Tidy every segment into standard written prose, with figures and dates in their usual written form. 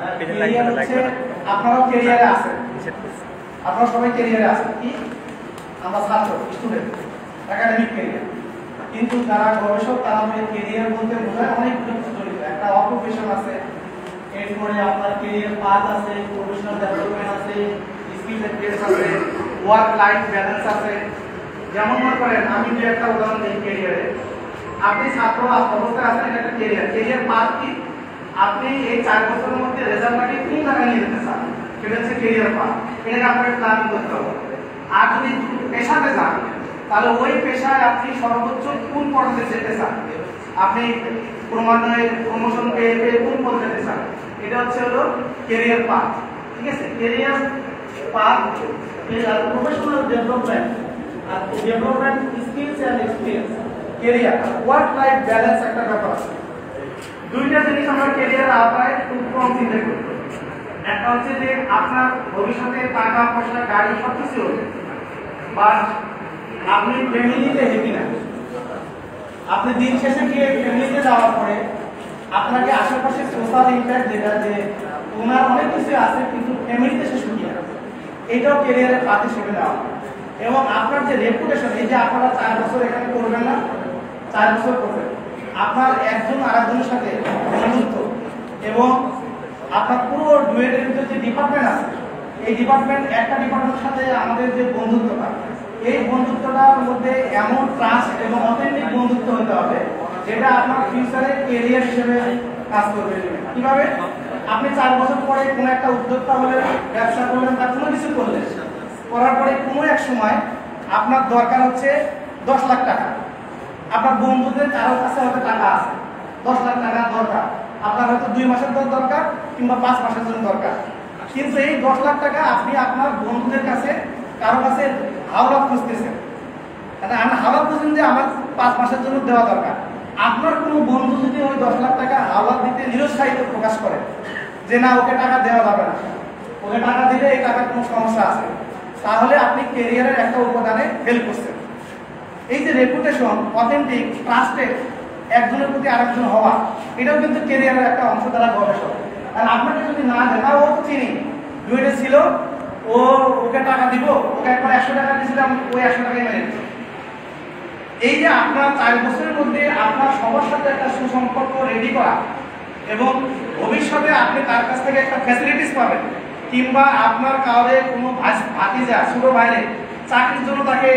Career হচ্ছে আপনারাও ক্যারিয়ারে আছেন, আপনারা সবাই ক্যারিয়ারে আছেন কি আমরা ছাত্র স্টুডেন্ট একাডেমিক ক্যারিয়ার, কিন্তু যারা গবেষক তারা ক্যারিয়ার বলতে বোঝায় অনেকগুলো কিছু জড়িত। একটা অকুপেশন আছে, এরপরে আপনার ক্যারিয়ার পাথ আছে, প্রফেশনাল ডেভেলপমেন্ট আছে, স্কিলস এন্ড ট্রেডস আছে, ওয়ার্ক লাইফ ব্যালেন্স আছে। যেমন মনে করেন আমি যে একটা উদাহরণ দিই ক্যারিয়ারে, আপনি ছাত্র অবস্থায় আছেন, এটা একটা ক্যারিয়ার। ক্যারিয়ার পাথ কি? আপনি এই 4 বছরের মধ্যে রেজাল্টটাকে কোন জায়গায় নিয়ে যেতে চান, সেটা হচ্ছে ক্যারিয়ার পাথ। এটাকে আপনাকে প্ল্যানিং করতে হবে। আর যদি পেশাতে যান তাহলে ওই পেশায় আপনি সর্বোচ্চ কোন পর্যায়ে যেতে চান, আপনি ক্রমান্বয়ে প্রমোশন পেয়ে কোন পর্যায়ে যেতে চান, এটা হচ্ছে হলো ক্যারিয়ার পাথ। ঠিক আছে, ক্যারিয়ার পাথ প্রফেশনাল ডেভেলপমেন্ট আর development skills and experience, career work life balance একটা ব্যাপার আছে। দুইটা জিনিস আমরা ক্যারিয়ার আওতায় খুব কম চিন্তা করি। একটা হচ্ছে যে আপনার ভবিষ্যতে টাকা পয়সা গাড়ি সবকিছু হবে, বাট আপনি ফ্যামিলিতে হ্যাপি না। আপনি দিন শেষে গিয়ে ফ্যামিলিতে যাওয়ার পরে আপনাকে আশেপাশে সোশ্যাল ইম্প্যাক্ট যেটা যে ওনার অনেক কিছু আছে কিন্তু ফ্যামিলিতে সে সুখী না, এটাও ক্যারিয়ারের পাথ হিসেবে নেওয়া। এবং আপনার যে রেপুটেশন, এই যে আপনারা 4 বছর এখানে করবেন না, 4 বছর করবেন, আপনার একজন আরেকজনের সাথে বন্ধুত্ব এবং আপনার পুরো ডুয়েটের ভিতরে যে ডিপার্টমেন্ট আছে, এই ডিপার্টমেন্ট একটা ডিপার্টমেন্টের সাথে আমাদের যে বন্ধুত্বটা, এই বন্ধুত্বটার মধ্যে এমন ট্রাস্ট এবং অথেন্টিক বন্ধুত্ব হতে হবে যেটা আপনার ফিউচারে ক্যারিয়ার হিসেবে কাজ করবে। কিভাবে? আপনি 4 বছর পরে কোনো একটা উদ্যোক্তা হলেন, ব্যবসা করলেন বা কোনো কিছু করলেন, করার পরে কোনো এক সময় আপনার দরকার হচ্ছে 10 লাখ টাকা। আপনার বন্ধুদের কারোর কাছে হয়তো টাকা আছে, 10 লাখ টাকা দরকার, আপনার হয়তো 2 মাসের দরকার কিংবা 5 মাসের জন্য দরকার। কিন্তু এই 10 লাখ টাকা আপনি আপনার বন্ধুদের কাছে কারো কাছে হাওলা খুঁজতেছেন, আমি হাওলা খুঁজছেন যে আমার 5 মাসের জন্য দেওয়া দরকার। আপনার কোনো বন্ধু যদি ওই 10 লাখ টাকা হাওলা দিতে নিরুৎসাহিত প্রকাশ করে যে না ওকে টাকা দেওয়া যাবে না, ওকে টাকা দিলে এই টাকার কোনো সমস্যা আছে, তাহলে আপনি ক্যারিয়ারের একটা উপাদানে হেল্প করছেন। এই যে রেপুটেশন, অথেন্টিক, ট্রাস্টেড, একজনের প্রতি আরেকজন হওয়া, এটাও কিন্তু ক্যারিয়ারের একটা অংশ দ্বারা গবেষক। আর আপনাকে যদি না দেখা, ও তো চিনি ডুয়েটে ছিল, ওকে টাকা দিব, ওকে একবার 100 টাকা দিয়েছিলাম, ওই 100 টাকাই মেনে নিল। এই যে আপনার 4 বছরের মধ্যে আপনার সবার সাথে একটা সুসম্পর্ক রেডি করা এবং ভবিষ্যতে আপনি তার কাছ থেকে একটা ফ্যাসিলিটিস পাবেন, কিংবা আপনার কাউরে কোনো ভাতিজা ছোট ভাইরে চাকরির জন্য তাকে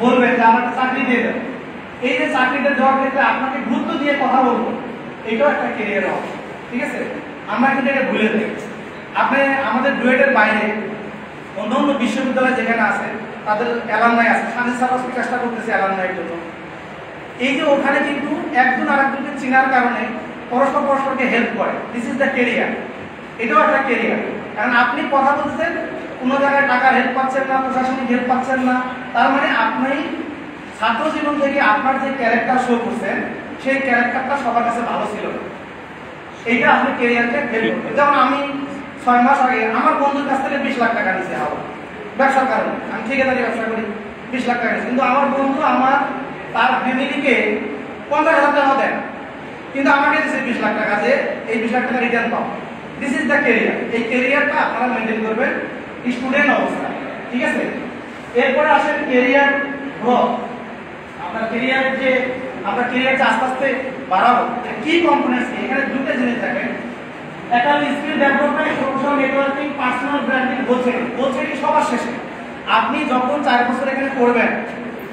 বলবেন যে আমাকে চাকরি দিয়ে দেন, এই যে চাকরিটা দেওয়ার ক্ষেত্রে আপনাকে গুরুত্ব দিয়ে কথা বলবো, এটাও একটা ক্যারিয়ার অংশ। ঠিক আছে, আমরা কিন্তু এটা ভুলে যাই। আপনি আমাদের ডুয়েটের বাইরে অন্য অন্য বিশ্ববিদ্যালয় যেখানে আছে তাদের অ্যালামনাই আছে, সাথে সাথে চেষ্টা করতেছে অ্যালামনাইয়ের জন্য। এই যে ওখানে কিন্তু একজন আরেকজনকে চেনার কারণে পরস্পরকে হেল্প করে, দিস ইজ দ্য ক্যারিয়ার। এটাও একটা ক্যারিয়ার, কারণ আপনি কথা বলছেন, কোনো জায়গায় টাকার হেল্প পাচ্ছেন না, প্রশাসনিক হেল্প পাচ্ছেন না, তার মানে আপনি ছাত্র জীবন থেকে আপনার যে ক্যারেক্টার শো করছেন সেই ক্যারেক্টারটা সবার কাছে ভালো ছিল, এইটা আপনি ক্যারিয়ারকে হেল্প করবে। যেমন আমি 6 মাস আগে আমার বন্ধুর কাছ থেকে 20 লাখ টাকা নিয়েছে হাওয়া ব্যবসার কারণে, আমি ঠিকাদারি ব্যবসা করি, 20 লাখ টাকা নিয়েছে, কিন্তু আমার বন্ধু তার ফ্যামিলিকে 50,000 টাকা দেন, কিন্তু আমাকে দিয়েছে 20 লাখ টাকা, যে এই 20 লাখ টাকা রিটার্ন পাবো। This is the career. এই ক্যারিয়ারটা আপনারা মেনটেন করবেন স্টুডেন্ট অবস্থায়। ঠিক আছে, এরপরে আসেন ক্যারিয়ার গ্রোথ। আপনার ক্যারিয়ারের যে আমরা ক্যারিয়ারটা আস্তে আস্তে বাড়াবো, কি কম্পোনেন্টস, এখানে দুটো জিনিস থাকেন, একটা skill development, professional networking, personal branding, বলছে কি সবার শেষে আপনি যখন 4 বছর এখানে করবেন,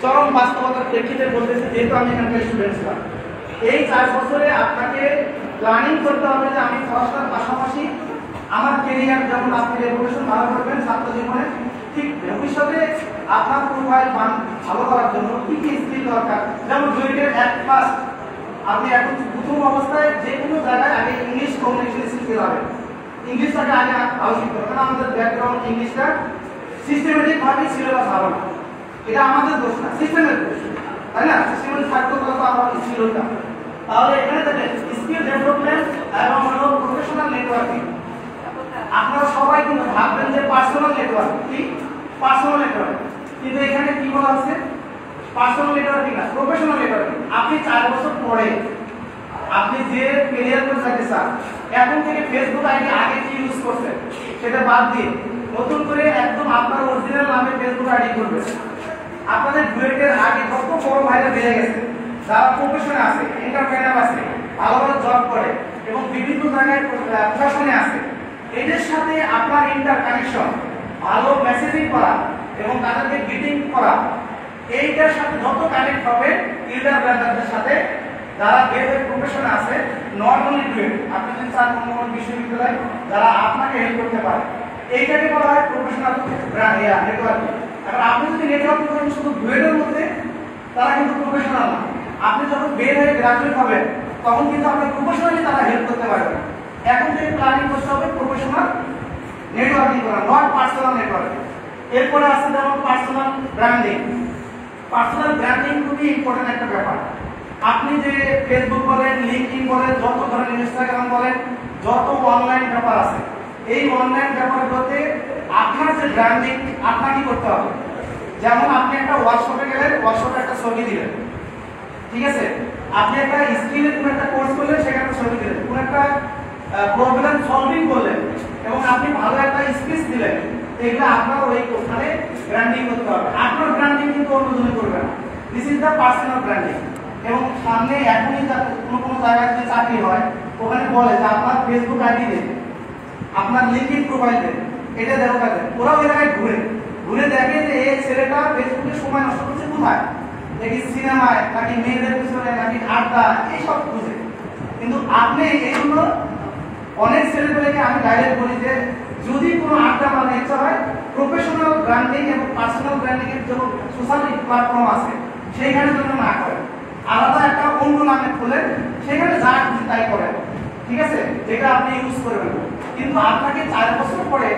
চরম বাস্তবতার প্রেক্ষিতে বলতেছে, যেহেতু আমি এখানকার স্টুডেন্ট ছিলাম, এই 4 বছরে আপনাকে প্ল্যানিং করতে হবে যে আমি পড়াশোনার পাশাপাশি আমার ক্যারিয়ার যখন আপনি রেপুটেশন ভালো করবেন ছাত্র জীবনে, ঠিক ভবিষ্যতে আপনার প্রোফাইল ভালো করার জন্য কি কি স্কিল দরকার। যেমন ডুয়েটের @+ আপনি এখন প্রথম অবস্থায় যে কোনো জায়গায় আগে ইংলিশ কমিউনিকেশন স্কিল হবে, ইংলিশটাকে আগে ভালো শিখতে হবে, কারণ আমাদের ব্যাকগ্রাউন্ড ইংলিশটা সিস্টেমেটিক ভাবে সিলেবাস ভালো না, এটা আমাদের দোষ না, সিস্টেমের দোষ, তাই না? সিস্টেমেটিক থাকতো তাহলে তো আমরা স্কিল হতাম। তাহলে এখানে দেখেন স্কিল ডেভেলপমেন্ট এবং প্রফেশনাল নেটওয়ার্কিং। আপনারা সবাই কিন্তু ভাববেন যে পার্সোনাল নেটওয়ার্কিং, কি পার্সোনাল নেটওয়ার্কিং, কিন্তু এখানে কি বলা হচ্ছে, পার্সোনাল নেটওয়ার্কিং না, প্রফেশনাল নেটওয়ার্কিং। আপনি 4 বছর পরে আপনি যে ক্যারিয়ার করতে চান, এখন থেকে ফেসবুক আইডি আগে কি ইউজ করছেন সেটা বাদ দিয়ে নতুন করে একদম আপনার অরিজিনাল নামে ফেসবুক আইডি করবেন। আপনাদের ডুয়েটের আগে কত বড় ভাইরা বেড়ে গেছে, যারা প্রফেশনে আছে, এন্টারপ্রেনার আছে, ভালো ভালো জব করে এবং বিভিন্ন জায়গায় প্রশাসনে আছে, এদের সাথে আপনার ইন্টার কানেকশন, ভালো মেসেজিং করা এবং তাদেরকে গ্রিটিং করা, এইটার সাথে যত কানেক্ট হবে ইল্ডার ব্রাদারদের সাথে যারা গেটের প্রফেশনে আছে, নট অনলি ডুয়েট, আপনি যদি চান অন্য কোনো বিশ্ববিদ্যালয় যারা আপনাকে হেল্প করতে পারে, এইটাকে বলা হয় প্রফেশনাল নেটওয়ার্কিং। এখন আপনি যদি নেটওয়ার্কিং করেন শুধু ডুয়েটের মধ্যে, তারা কিন্তু প্রফেশনাল না। আপনি যখন বের হয়ে গ্রাজুয়েট হবেন তখন কিন্তু আপনি প্রফেশনালি তারা হেল্প করতে পারবেন। এখন থেকে প্ল্যানিং করতে হবে প্রফেশনাল নেটওয়ার্কিং করা, নট পার্সোনাল নেটওয়ার্কিং। এরপরে আছে যেমন পার্সোনাল ব্র্যান্ডিং। পার্সোনাল ব্র্যান্ডিং খুবই ইম্পর্টেন্ট একটা ব্যাপার। আপনি যে ফেসবুক বলেন, লিঙ্কডইন বলেন, যত ধরনের ইনস্টাগ্রাম বলেন, যত অনলাইন ব্যাপার আছে, এই অনলাইন ব্যাপারগুলোতে আপনার যে ব্র্যান্ডিং আপনাকে করতে হবে। যেমন আপনি একটা ওয়ার্কশপে গেলেন, ওয়ার্কশপে একটা ছবি দিলেন, ঠিক আছে? আপনি একটা স্কিলে কোনো একটা কোর্স করলেন, সেখানে ছবি দিলেন, কোনো একটা প্রবলেম সলভিং করলেন এবং আপনি ভালো একটা স্পিচ দিলেন, এগুলো আপনার ওই ওখানে ব্র্যান্ডিং করতে হবে। আপনার ব্র্যান্ডিং কিন্তু অন্যজনে করবে না। This is the personal branding. এবং সামনে এখনই কোনো জায়গায় যদি চাকরি হয়, ওখানে বলে যে আপনার ফেসবুক আইডি দেন, আপনার লিঙ্কডইন প্রোফাইল দেন, এটা দেখো কাজে। ওরা ওই জায়গায় ঘুরে ঘুরে দেখে যে এই ছেলেটা ফেসবুকে সময় নষ্ট করছে কোথায়, দেখি সিনেমায় নাকি মেয়েদের পিছনে নাকি আড্ডা, এইসব খুঁজে। কিন্তু আপনি এইগুলো অনেক ছেলেগুলোকে আমি ডাইরেক্ট বলি যে যদি কোনো আড্ডা বা ইচ্ছা হয়, প্রফেশনাল ব্র্যান্ডিং এবং পার্সোনাল ব্র্যান্ডিং এর জন্য সোশ্যাল প্ল্যাটফর্ম আছে, সেইখানে জন্য না করেন, আলাদা একটা অন্য নামে খুলেন, সেখানে যা খুশি তাই করেন, ঠিক আছে? যেটা আপনি ইউজ করবেন। কিন্তু আপনাকে 4 বছর পরে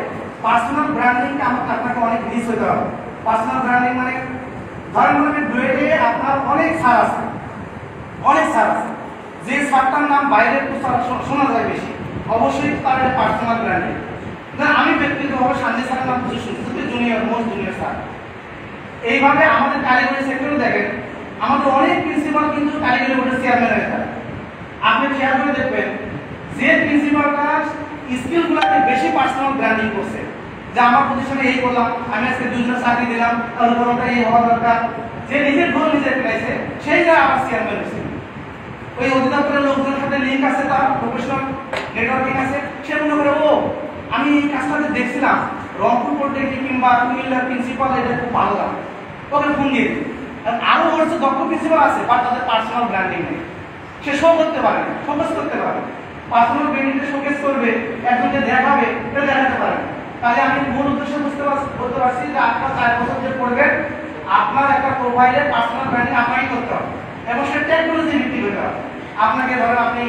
পার্সোনাল ব্র্যান্ডিংকে আপনাকে অনেক রিচ হতে হবে। পার্সোনাল ব্র্যান্ডিং মানে ধরেন মনে ডুয়েটে আপনার অনেক স্যার আছে, অনেক স্যার আছে, যে স্যারটার নাম বাইরে একটু শোনা যায় বেশি, অবশ্যই তার পার্সোনাল ব্র্যান্ডিং না। আমি ব্যক্তিগতভাবে শান্তি স্যারের নাম বুঝে শুনছি, জুনিয়র, মোস্ট জুনিয়র স্যার। এইভাবে আমাদের কারিগরি সেক্টরে দেখেন আমাদের অনেক প্রিন্সিপাল কিন্তু কারিগরি বোর্ডের চেয়ারম্যান হয়ে থাকে। আপনি খেয়াল করে দেখবেন যে প্রিন্সিপালটা স্কিলগুলোকে বেশি পার্সোনাল ব্র্যান্ডিং করছে, যে আমার পজিশনে এই করলাম, আমি আজকে 2 জনের চাকরি দিলাম, তার উপরটা এই হওয়া দরকার, যে নিজের গোল নিজে পেয়েছে সেইটা আবার চেয়ারম্যান হয়েছে। ওই অধিদপ্তরের লোকজনের সাথে লিঙ্ক আছে, তার প্রফেশনাল নেটওয়ার্কিং আছে, সে মনে করে ও আমি এই কাজটাতে দেখছিলাম রংপুর পলিটেকনিক কিংবা কুমিল্লার প্রিন্সিপাল, এটা খুব ভালো লাগে, ওকে ফোন দিয়ে দিই। আরো বলছে দক্ষ প্রিন্সিপাল আছে, বাট তাদের পার্সোনাল ব্র্যান্ডিং নেই, সে শো করতে পারে না, ফোকাস করতে পারে। পার্সোনাল ব্র্যান্ডিংটা শোকেস করবে, একজনকে দেখাবে, এটা দেখাতে পারে। তাহলে আমি মূল উদ্দেশ্য বলতে পারছি যে আপনার 4 বছর যে পড়বেন, আপনার একটা প্রোফাইলে পার্সোনাল ব্র্যান্ডিং আপনাকে করতে হবে এবং সেটা টেকনোলজি ভিত্তিক হতে হবে। আপনাকে ধরেন আপনি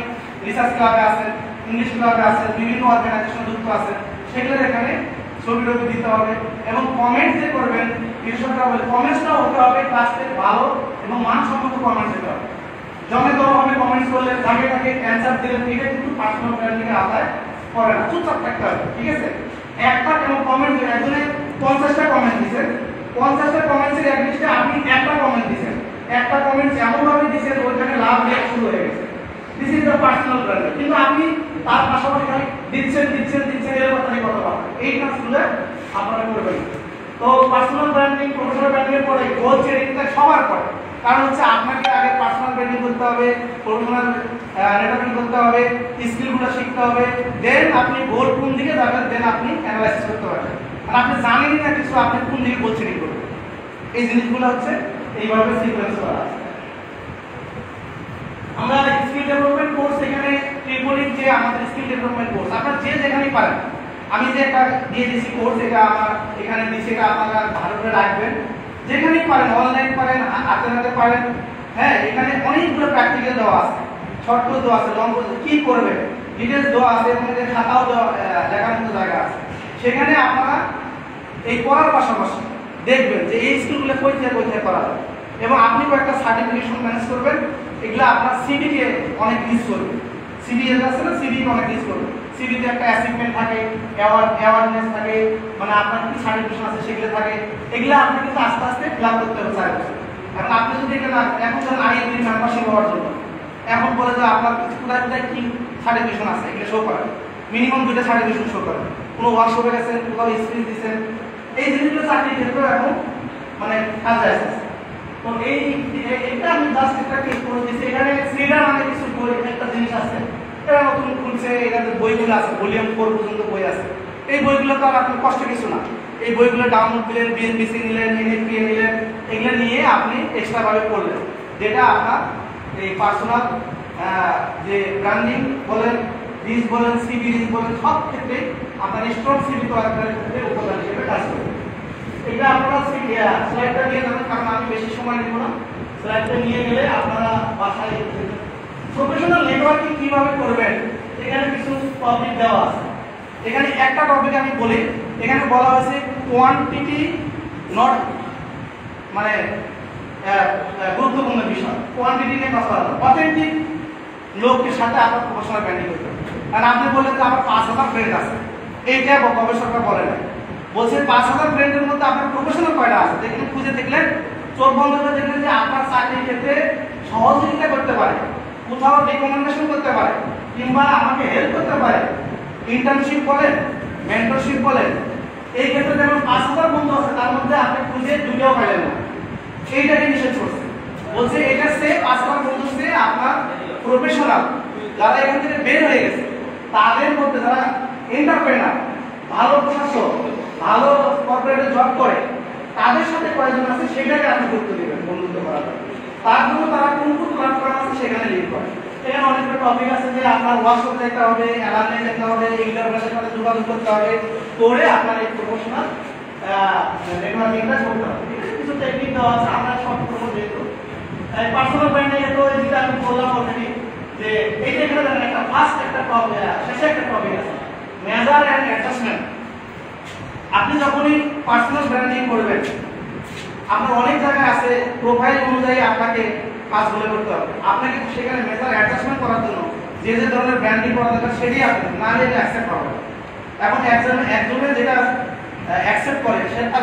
রিসার্চ ক্লাবে আছেন, ইংলিশ ক্লাবে আছেন, বিভিন্ন অর্গানাইজেশন যুক্ত আছেন, সেগুলোর এখানে ছবি দিতে হবে এবং কমেন্ট যে করবেন, কমেন্টসটাও হতে হবে ক্লাসে ভালো এবং মানসম্মত কমেন্টস দিতে হবে। জমে ভাবে কমেন্টস করলে তাকে অ্যান্সার দিলেন, এটা কিন্তু পার্সোনাল ব্র্যান্ডিং এর আওতায় পড়ে না, চুপচাপ থাকতে হবে, ঠিক আছে? একটা এবং কমেন্ট একজনে 50টা কমেন্ট দিয়েছেন, 50টা কমেন্টসের অ্যাটলিস্ট আপনি একটা কমেন্ট দিয়েছেন, একটা কমেন্ট এমন ভাবে দিয়েছেন ওইখানে লাভ লেখা শুরু হয়ে গেছে। This is the personal branding. কিন্তু আপনি তার পাশাপাশি খালি দিচ্ছেন এর কথা নিয়ে কথা বলেন, এই কাজগুলো আপনারা করবেন। তো পার্সোনাল ব্র্যান্ডিং, প্রফেশনাল ব্র্যান্ডিং এর পরে গোল সেটিংটা সবার পরে, কারণ হচ্ছে আপনাকে আগে পার্সোনাল ব্র্যান্ডিং করতে হবে, প্রফেশনাল নেটওয়ার্কিং করতে হবে, স্কিলগুলো শিখতে হবে, দেন আপনি গোল কোন দিকে যাবেন, দেন আপনি অ্যানালাইসিস করতে পারবেন। আর আপনি জানেনই না কিছু, আপনি কোন দিকে গোল সেটিং করবেন, এই জিনিসগুলো হচ্ছে এইভাবে সিকোয়েন্স করা আছে। আমরা স্কিল ডেভেলপমেন্ট কোর্স এখানে ট্রিপলিং যে আমাদের স্কিল ডেভেলপমেন্ট কোর্স, আপনারা যে যেখানেই পারেন, আমি যে একটা দিয়ে দিয়েছি কোর্স, এটা আমার এখানে দিয়েছি, এটা আপনারা ভালো করে রাখবেন, যেখানেই পারেন, অনলাইন পারেন, হাতে হাতে পারেন। হ্যাঁ, এখানে অনেকগুলো প্র্যাকটিক্যাল দেওয়া আছে, শর্ট করে দেওয়া আছে, লং করে কি করবে ডিটেলস দেওয়া আছে এবং এদের খাতাও লেখার মতো জায়গা আছে। সেখানে আপনারা এই পড়ার পাশাপাশি দেখবেন যে এই স্কিলগুলো কোথায় করা যায় এবং আপনি একটা সার্টিফিকেশন ম্যানেজ করবেন, এগুলো আপনার সিভিকে অনেক ইউজ করবে। সিভি আছে না, সিভিকে অনেক ইউজ করবে। সিভিতে একটা অ্যাচিভমেন্ট থাকে, অ্যাওয়ারনেস থাকে, মানে আপনার কি সার্টিফিকেশন আছে সেগুলো থাকে, এগুলো আপনি কিন্তু আস্তে আস্তে ফিল আপ করতে হবে 4 বছর। এখন আপনি যদি এটা এখন ধরেন আইএলবি মেম্বারশিপ হওয়ার জন্য এখন বলে যে আপনার কোথায় কি সার্টিফিকেশন আছে, এগুলো শো করেন, মিনিমাম 2টা সার্টিফিকেশন শো করেন, কোনো ওয়ার্কশপে গেছেন, কোথাও স্পিচ দিচ্ছেন, এই জিনিসগুলো চাকরির ক্ষেত্রে এখন মানে কাজে আসছে। তো এইটা আমি জাস্ট একটা ক্লিক করে দিয়েছি। এখানে সিডার মানে কিছু বই একটা জিনিস আছে, এটা নতুন খুলছে, এখানে বইগুলো আছে, ভলিউম 4 পর্যন্ত বই আছে। এই বইগুলো তো আর আপনার কষ্ট কিছু না, এই বইগুলো ডাউনলোড দিলেন, বিএনপিসি নিলেন, এনএফপিএ নিলেন, এগুলো নিয়ে আপনি এক্সট্রা ভাবে পড়লেন, যেটা আপনার এই পার্সোনাল যে ব্র্যান্ডিং বলেন, রিচ বলেন, সিভি রিচ বলেন, সব ক্ষেত্রে আপনার স্ট্রং সিভি তৈরি করার ক্ষেত্রে উপাদান হিসেবে কাজ করবে। এটা আপনারা স্লাইডটা নিয়ে যাবেন, কারণ আমি বেশি সময় নেব না। স্লাইডটা নিয়ে গেলে আপনারা বাসায় প্রফেশনাল নেটওয়ার্কিং কিভাবে করবেন এখানে কিছু টপিক দেওয়া আছে। এখানে একটা টপিক আমি বলি, এখানে বলা হয়েছে কোয়ান্টিটি নট মানে গুরুত্বপূর্ণ বিষয়, কোয়ান্টিটি নিয়ে কথা বলা, অথেন্টিক লোকের সাথে আপনার প্রফেশনাল ব্র্যান্ডিং করতে হবে। কারণ আপনি বললেন যে আমার 5000 ফ্রেন্ড আছে, এইটা গবেষকরা বলে না, বলছে 5000 ফ্রেন্ডের মধ্যে আপনার প্রফেশনাল কয়টা আছে, যেখানে খুঁজে দেখলেন, চোখ বন্ধ করে দেখলেন যে আপনার চাকরির ক্ষেত্রে সহযোগিতা করতে পারে, কোথাও রিকমেন্ডেশন করতে পারে, কিংবা আমাকে হেল্প করতে পারে, ইন্টার্নশিপ বলেন, মেন্টরশিপ বলেন, এই ক্ষেত্রে যেমন 5000 বন্ধু আছে, তার মধ্যে আপনি খুঁজে 2টাও পাইলেন না, এইটাকে নিষেধ করছে। বলছে এটা সে 5000 বন্ধু সে আপনার প্রফেশনাল যারা এখান থেকে বের হয়ে গেছে, তাদের মধ্যে যারা এন্টারপ্রেনার, ভালো প্রশাসক, ভালো কর্পোরেটে জব করে, তাদের সাথে কয়েকজন আছে সেটাকে আপনি গুরুত্ব দিবেন বন্ধুত্ব করার জন্য। তার জন্য তারা কোন কোন প্ল্যাটফর্ম আছে সেখানে লিঙ্ক করে। এখানে অনেকগুলো টপিক আছে যে আপনার ওয়ার্কশপ দেখতে হবে, অ্যালামনাই দেখতে হবে, ইন্টারপ্রেনারের সাথে যোগাযোগ করতে হবে, করে আপনার এই প্রফেশনাল নেটওয়ার্কিংটা করতে হবে। কিছু টেকনিক দেওয়া আছে, আমরা সব করবো যেহেতু পার্সোনাল ব্র্যান্ডিং এ। তো যেটা আমি বললাম অলরেডি যে এই যে এখানে দেখেন একটা ফার্স্ট একটা টপিক, শেষে একটা টপিক আছে মেজার এন্ড অ্যাডজাস্টমেন্ট। আপনি যখনই পার্সোনাল ব্র্যান্ডিং করবেন, আপনার অনেক জায়গায় আছে প্রোফাইল অনুযায়ী আপনাকে কাজগুলো করতে হবে, আপনাকে সেখানে মেজার অ্যাডজাস্টমেন্ট করার জন্য যে যে ধরনের ব্র্যান্ডিং করা দরকার সেটাই আপনি না নিলে অ্যাকসেপ্ট হবে। এখন একজনের যেটা অ্যাকসেপ্ট করে সেটা